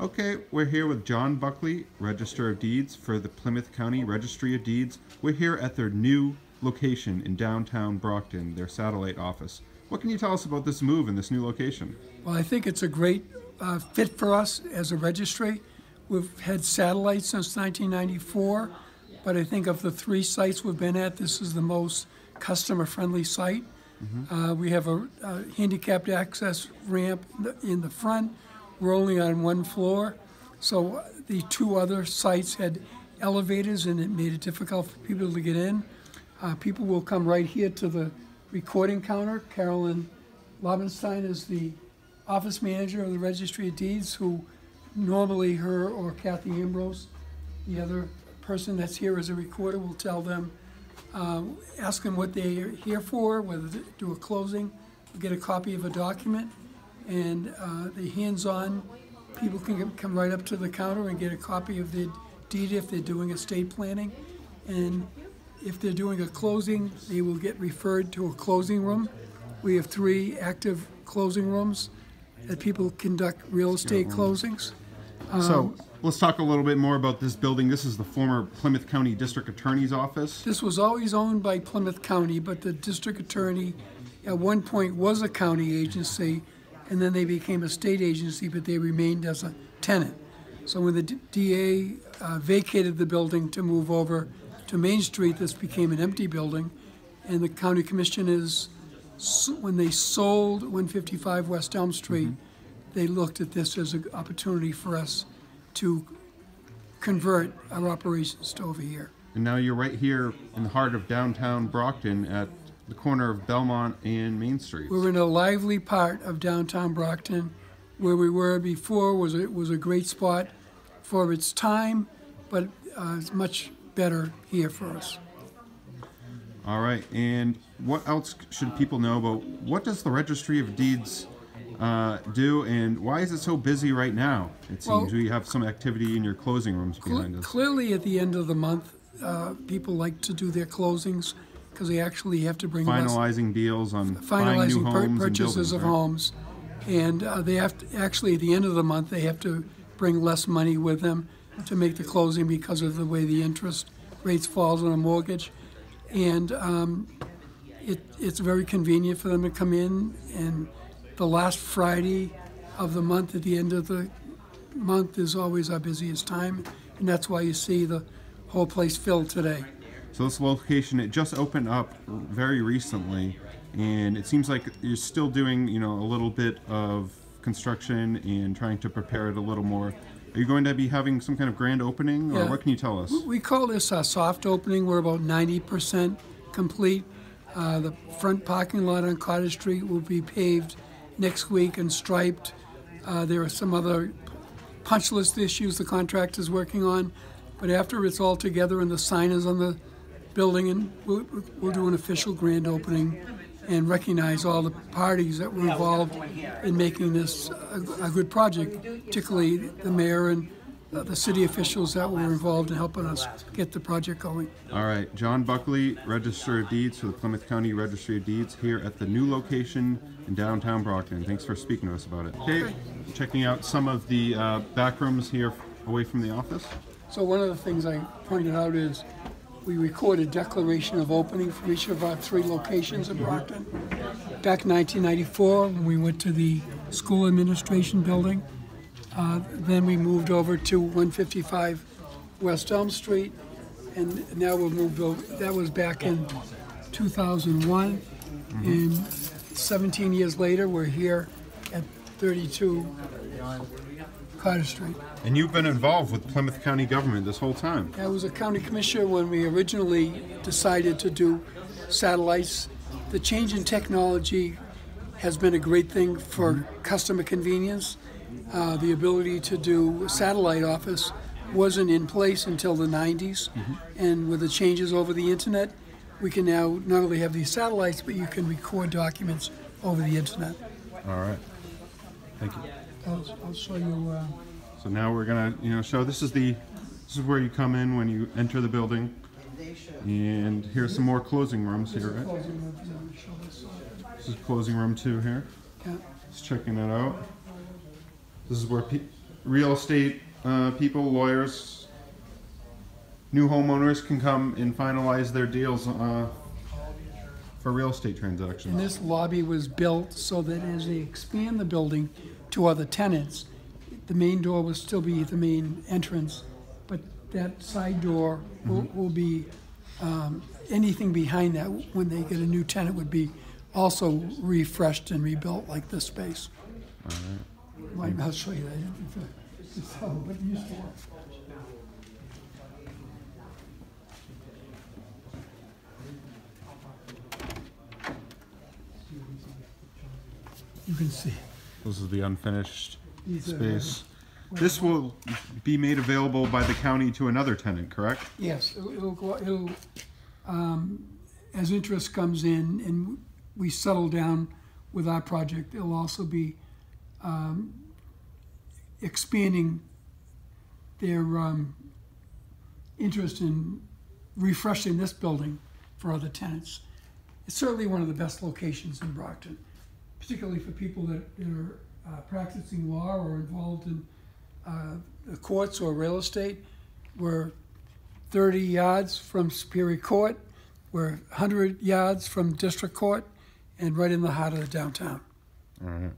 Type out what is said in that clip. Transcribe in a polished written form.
Okay, we're here with John Buckley, Register of Deeds for the Plymouth County Registry of Deeds. We're here at their new location in downtown Brockton, their satellite office. What can you tell us about this move and this new location? Well, I think it's a great fit for us as a registry. We've had satellites since 1994, but I think of the 3 sites we've been at, this is the most customer-friendly site. We have a handicapped access ramp in the front. We're only on 1 floor, so the 2 other sites had elevators and it made it difficult for people to get in. People will come right here to the recording counter. Carolyn Lobenstein is the office manager of the Registry of Deeds, who normally her or Kathy Ambrose, the other person that's here as a recorder, will tell them, ask them what they're here for, whether to do a closing, get a copy of a document, and the hands-on people can come right up to the counter and get a copy of the deed if they're doing estate planning. And if they're doing a closing, they will get referred to a closing room. We have 3 active closing rooms that people conduct real estate closings. So let's talk a little bit more about this building. This is the former Plymouth County District Attorney's office. This was always owned by Plymouth County, but the district attorney at one point was a county agency, and then they became a state agency, but they remained as a tenant. So when the DA vacated the building to move over to Main Street, this became an empty building, and the county commissioners, when they sold 155 West Elm Street, they looked at this as an opportunity for us to convert our operations to over here. And now you're right here in the heart of downtown Brockton at the corner of Belmont and Main Street. We're in a lively part of downtown Brockton. Where we were before was a great spot for its time, but it's much better here for us. All right, and what else should people know about what does the Registry of Deeds do, and why is it so busy right now? It seems we have some activity in your closing rooms behind us. Clearly at the end of the month, people like to do their closings because they actually have to bring finalizing deals on buying new homes purchases and buildings, of homes, and they have to actually at the end of the month they have to bring less money with them to make the closing because of the way the interest rates falls on a mortgage, and it's very convenient for them to come in. And the last Friday of the month at the end of the month is always our busiest time, and that's why you see the whole place filled today. So this location, it just opened up very recently, and it seems like you're still doing, a little bit of construction and trying to prepare it a little more. Are you going to be having some kind of grand opening, or what can you tell us? We call this a soft opening. We're about 90% complete. The front parking lot on Cottage Street will be paved next week and striped. There are some other punch list issues the contractor's working on, but after it's all together and the sign is on the building, and we'll do an official grand opening and recognize all the parties that were involved in making this a good project, particularly the mayor and the city officials that were involved in helping us get the project going. All right, John Buckley, Register of Deeds for the Plymouth County Registry of Deeds here at the new location in downtown Brockton. Thanks for speaking to us about it. Okay, checking out some of the back rooms here away from the office. So one of the things I pointed out is we recorded declaration of opening for each of our 3 locations in Brockton. Back in 1994, when we went to the school administration building, then we moved over to 155 West Elm Street, and now we've moved over. That was back in 2001, and 17 years later, we're here at 32 Cottage Street. And you've been involved with Plymouth County government this whole time. I was a county commissioner when we originally decided to do satellites. The change in technology has been a great thing for customer convenience. The ability to do a satellite office wasn't in place until the 90s. And with the changes over the internet, we can now not only have these satellites, but you can record documents over the internet. All right. Thank you. I'll show you. So now we're gonna, show this is where you come in when you enter the building, and here's some more closing rooms here, right? This is closing room 2 here. Yeah. Just checking that out. This is where real estate people, lawyers, new homeowners can come and finalize their deals for real estate And transactions. this lobby was built so that as they expand the building to other tenants, the main door will still be the main entrance, but that side door will be, anything behind that, when they get a new tenant, would be also refreshed and rebuilt like this space. All right. I'll show you that. It's how it used to work. You can see. This is the unfinished These are, space. This will be made available by the county to another tenant, correct? Yes, it'll as interest comes in and we settle down with our project, it'll also be expanding their interest in refreshing this building for other tenants. It's certainly one of the best locations in Brockton, particularly for people that are practicing law or involved in the courts or real estate. We're 30 yards from Superior Court, we're 100 yards from District Court, and right in the heart of the downtown. All right.